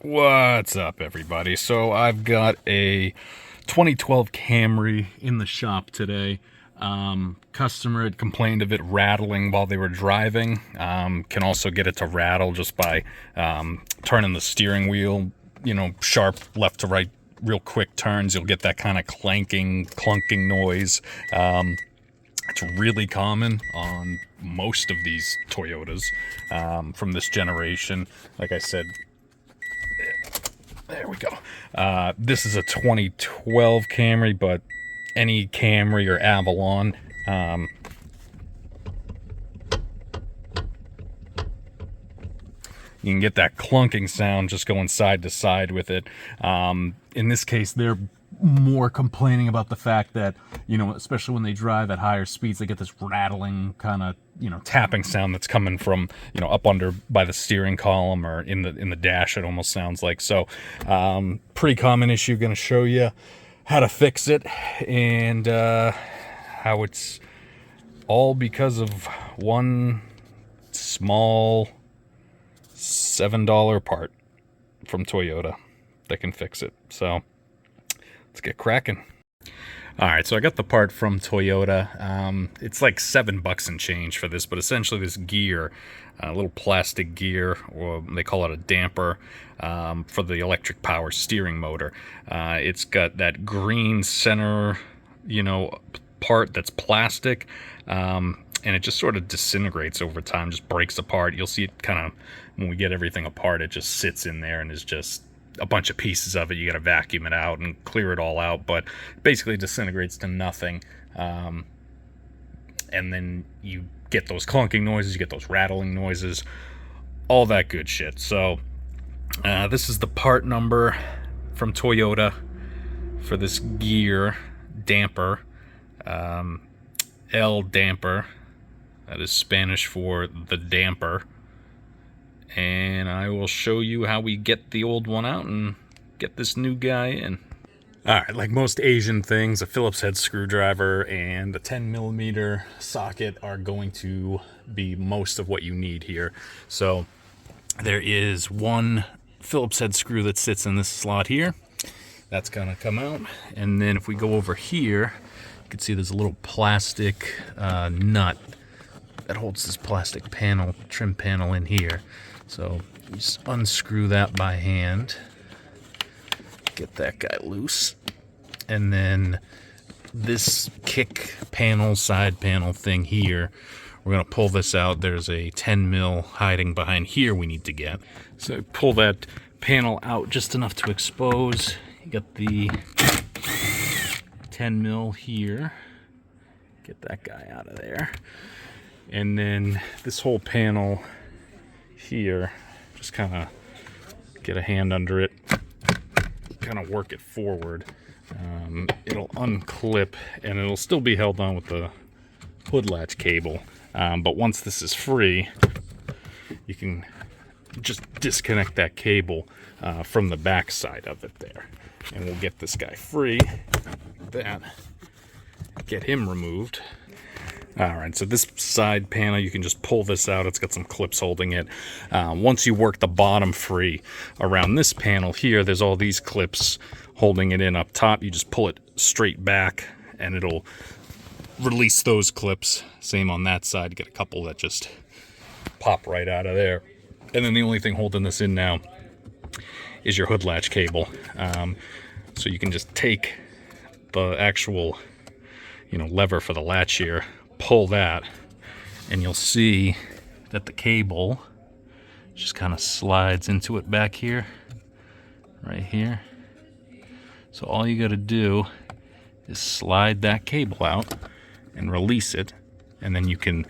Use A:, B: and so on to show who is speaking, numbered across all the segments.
A: What's up, everybody? So I've got a 2012 Camry in the shop today. Customer had complained of it rattling while they were driving. Can also get it to rattle just by turning the steering wheel, sharp left to right, real quick turns. You'll get that kind of clunking noise. It's really common on most of these Toyotas from this generation. Like I said, there we go. This is a 2012 Camry, but any Camry or Avalon, you can get that clunking sound just going side to side with it. In this case, they're more complaining about the fact that, especially when they drive at higher speeds, they get this rattling kind of, tapping sound that's coming from, up under by the steering column or in the dash, it almost sounds like. So, pretty common issue. Going to show you how to fix it and how it's all because of one small $7 part from Toyota that can fix it. So let's get cracking. All right, so I got the part from Toyota. It's like $7 and change for this, but essentially this gear, a little plastic gear, or they call it a damper, for the electric power steering motor. It's got that green center, part that's plastic, and it just sort of disintegrates over time, just breaks apart. You'll see it kind of, when we get everything apart, it just sits in there and is just a bunch of pieces of it. You got to vacuum it out and clear it all out, but basically disintegrates to nothing. And then you get those clunking noises, you get those rattling noises, all that good shit. So this is the part number from Toyota for this gear damper, L damper. That is Spanish for the damper. And I will show you how we get the old one out and get this new guy in. Alright, like most Asian things, a Phillips head screwdriver and a 10mm socket are going to be most of what you need here. So there is one Phillips head screw that sits in this slot here. That's going to come out. And then if we go over here, you can see there's a little plastic nut that holds this plastic panel, trim panel in here. So you just unscrew that by hand, get that guy loose, and then this kick panel, side panel thing here, we're going to pull this out. There's a 10mm hiding behind here we need to get. So pull that panel out just enough to expose. You got the 10mm here. Get that guy out of there. And then this whole panel here, just kind of get a hand under it, kind of work it forward. It'll unclip and it'll still be held on with the hood latch cable. But once this is free, you can just disconnect that cable from the back side of it there. And we'll get this guy free, like that, get him removed. Alright, so this side panel, you can just pull this out. It's got some clips holding it. Once you work the bottom free around this panel here, there's all these clips holding it in up top. You just pull it straight back and it'll release those clips. Same on that side. You get a couple that just pop right out of there. And then the only thing holding this in now is your hood latch cable. So you can just take the actual, lever for the latch here, pull that, and you'll see that the cable just kind of slides into it back here, right here. So all you got to do is slide that cable out and release it, and then you can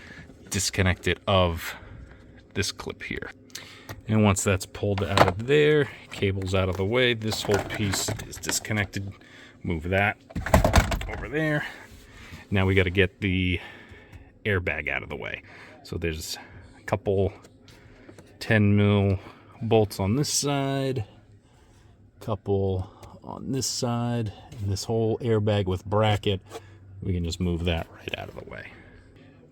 A: disconnect it of this clip here. And once that's pulled out of there, cable's out of the way, this whole piece is disconnected. Move that over there. Now we got to get the airbag out of the way. So there's a couple 10mm bolts on this side, couple on this side, and this whole airbag with bracket, we can just move that right out of the way.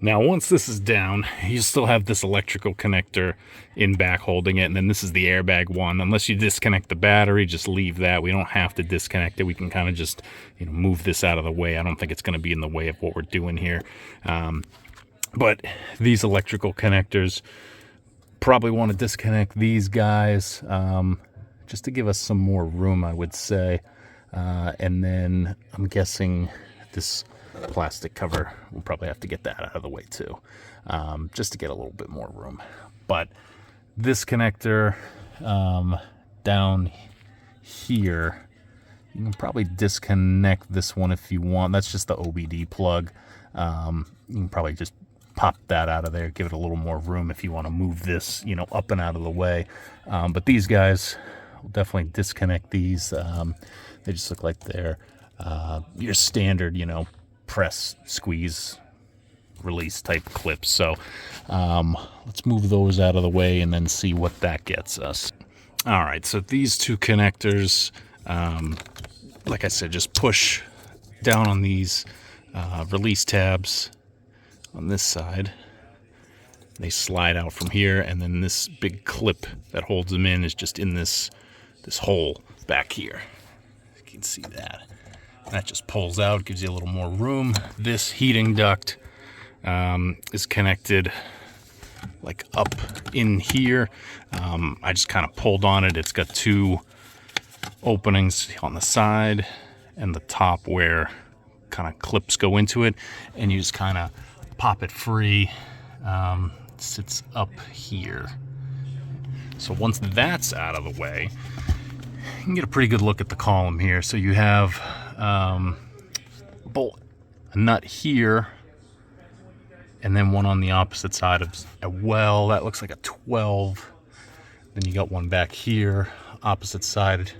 A: Now, once this is down, you still have this electrical connector in back holding it, and then this is the airbag one. Unless you disconnect the battery, just leave that. We don't have to disconnect it. We can kind of just, move this out of the way. I don't think it's going to be in the way of what we're doing here. But these electrical connectors, probably want to disconnect these guys just to give us some more room, I would say. And then I'm guessing this plastic cover, we'll probably have to get that out of the way too, just to get a little bit more room. But this connector down here, you can probably disconnect this one if you want. That's just the OBD plug. You can probably just pop that out of there, give it a little more room if you want to move this, up and out of the way. But these guys, will definitely disconnect these. They just look like they're your standard, press, squeeze, release type clips. So let's move those out of the way and then see what that gets us. All right, so these two connectors, like I said, just push down on these release tabs on this side. They slide out from here, and then this big clip that holds them in is just in this hole back here. You can see that. That just pulls out, gives you a little more room. This heating duct is connected like up in here. I just kind of pulled on it. It's got two openings on the side and the top where kind of clips go into it, and you just kind of pop it free. It sits up here. So once that's out of the way, you can get a pretty good look at the column here. So you have a bolt, a nut here, and then one on the opposite side of a well. That looks like a 12. Then you got one back here, opposite side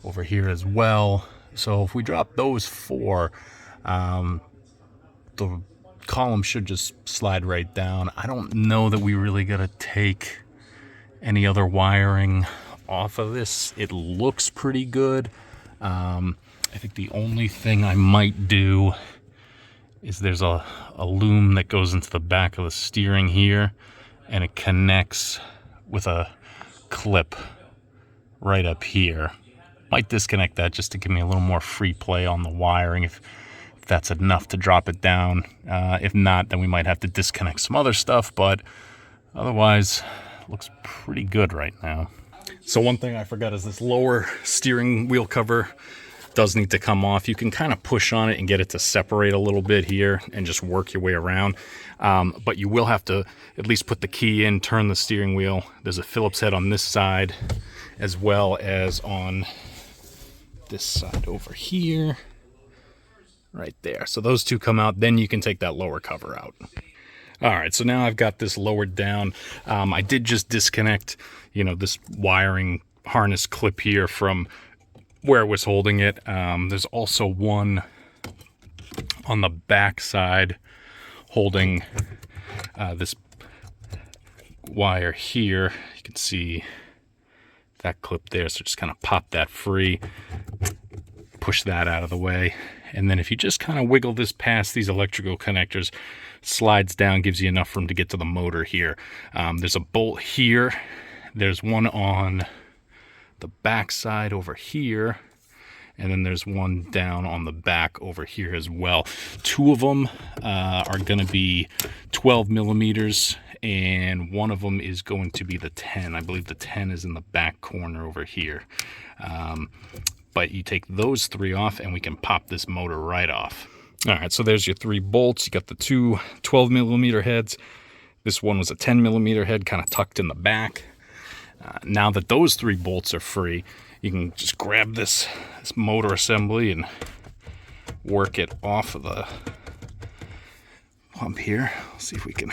A: over here as well. So if we drop those four, the column should just slide right down. I don't know that we really got to take any other wiring off of this. It looks pretty good. I think the only thing I might do is there's a loom that goes into the back of the steering here, and it connects with a clip right up here. Might disconnect that just to give me a little more free play on the wiring if that's enough to drop it down. If not, then we might have to disconnect some other stuff, but otherwise looks pretty good right now. So one thing I forgot is this lower steering wheel cover does need to come off. You can kind of push on it and get it to separate a little bit here and just work your way around. But you will have to at least put the key in, turn the steering wheel. There's a Phillips head on this side as well as on this side over here. Right there. So those two come out, then you can take that lower cover out. All right, so now I've got this lowered down. I did just disconnect, this wiring harness clip here from where it was holding it. There's also one on the back side holding this wire here. You can see that clip there, so just kind of pop that free, push that out of the way. And then if you just kind of wiggle this past these electrical connectors, slides down, gives you enough room to get to the motor here. There's a bolt here. There's one on the back side over here. And then there's one down on the back over here as well. Two of them are going to be 12 millimeters, and one of them is going to be the 10. I believe the 10 is in the back corner over here. But you take those three off and we can pop this motor right off. All right, so there's your three bolts. You got the two 12 millimeter heads. This one was a 10 millimeter head, kind of tucked in the back. Now that those three bolts are free, you can just grab this motor assembly and work it off of the pump here. Let's see if we can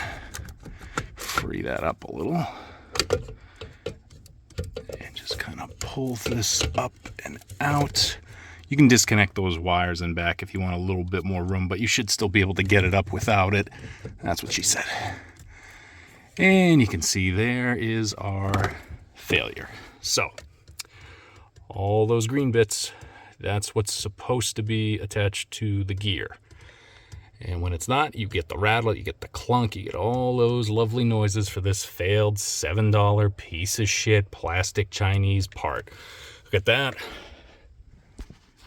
A: free that up a little. And just kind of pull this up and out. You can disconnect those wires in back if you want a little bit more room, but you should still be able to get it up without it. That's what she said. And you can see there is our failure. So all those green bits, that's what's supposed to be attached to the gear. And when it's not, you get the rattle, you get the clunk, you get all those lovely noises for this failed $7 piece of shit plastic Chinese part. Look at that.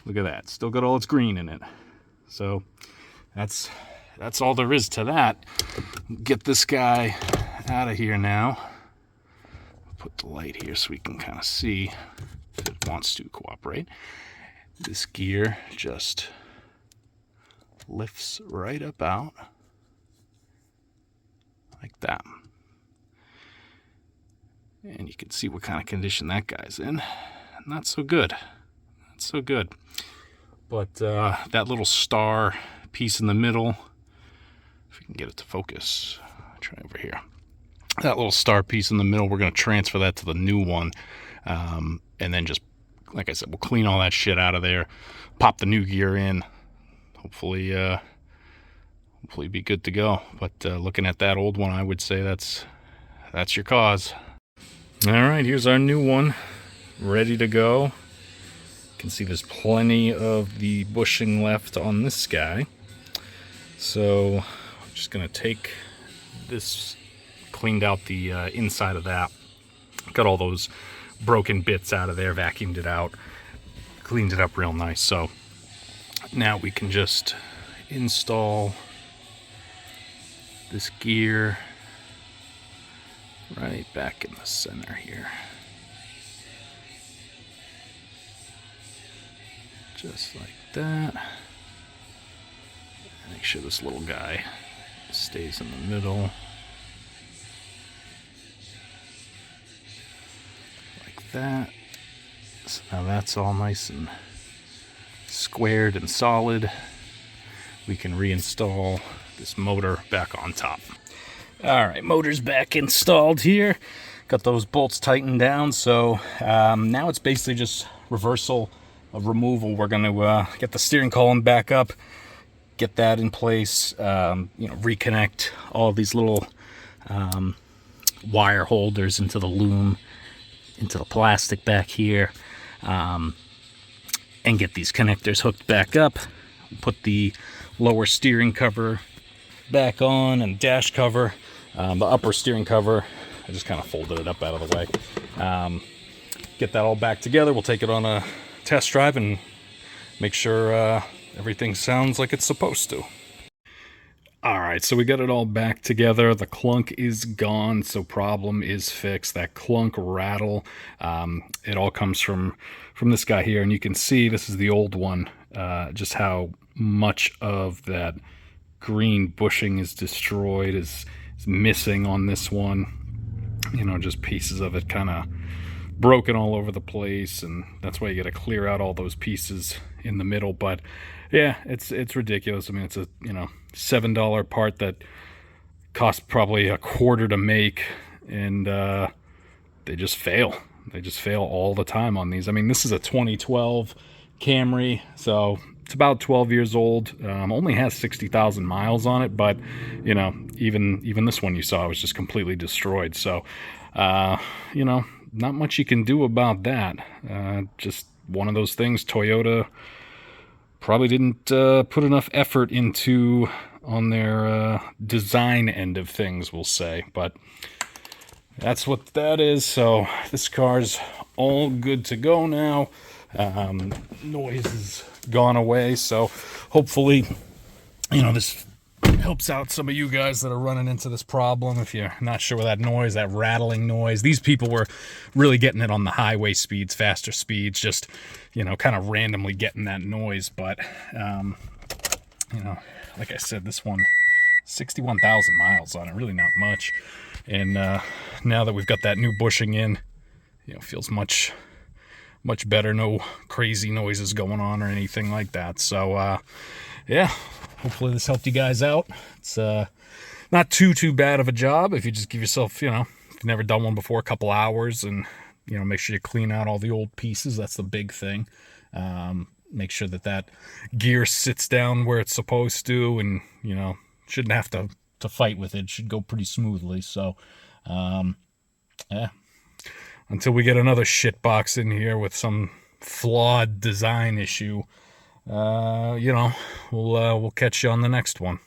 A: Look at that. Still got all its green in it. So that's all there is to that. Get this guy out of here now. Put the light here so we can kind of see if it wants to cooperate. This gear just lifts right up out like that. And you can see what kind of condition that guy's in. Not so good. Not so good. But that little star piece in the middle, if we can get it to focus, I'll try over here. That little star piece in the middle, we're going to transfer that to the new one. And then just, like I said, we'll clean all that shit out of there, pop the new gear in. Hopefully be good to go. But looking at that old one, I would say that's your cause. All right, here's our new one, ready to go. You can see there's plenty of the bushing left on this guy. So I'm just gonna take this, cleaned out the inside of that, got all those broken bits out of there, vacuumed it out, cleaned it up real nice. So now we can just install this gear right back in the center here. Just like that. Make sure this little guy stays in the middle. Like that. So now that's all nice and squared and solid. We can reinstall this motor back on top. All right, motor's back installed here. Got those bolts tightened down, so now it's basically just reversal of removal. We're going to get the steering column back up, get that in place, reconnect all of these little wire holders into the loom, into the plastic back here, and get these connectors hooked back up. Put the lower steering cover back on and dash cover. The upper steering cover, I just kind of folded it up out of the way. Get that all back together. We'll take it on a test drive and make sure everything sounds like it's supposed to. All right, so we got it all back together. The clunk is gone, so problem is fixed. That clunk rattle, it all comes from this guy here, and you can see this is the old one, just how much of that green bushing is destroyed, is missing on this one. Just pieces of it kind of broken all over the place, and that's why you got to clear out all those pieces in the middle. But yeah, it's ridiculous. I mean, it's a $7 part that cost probably a quarter to make, and they just fail. They just fail all the time on these. I mean, this is a 2012 Camry, so it's about 12 years old. Only has 60,000 miles on it, but even this one you saw was just completely destroyed. So not much you can do about that. Just one of those things Toyota probably didn't put enough effort into on their design end of things, we'll say. But that's what that is. So this car's all good to go now. Noise is gone away, so hopefully this helps out some of you guys that are running into this problem. If you're not sure what that noise, that rattling noise, these people were really getting it on the highway speeds, faster speeds, just kind of randomly getting that noise. But like I said, this one 61,000 miles on it, really not much. And now that we've got that new bushing in, feels much better. No crazy noises going on or anything like that. So yeah, hopefully this helped you guys out. It's not too bad of a job if you just give yourself, if you've never done one before, a couple hours, and make sure you clean out all the old pieces. That's the big thing. Make sure that gear sits down where it's supposed to, and shouldn't have to fight with it. Should go pretty smoothly. So yeah, until we get another shit box in here with some flawed design issue, we'll catch you on the next one.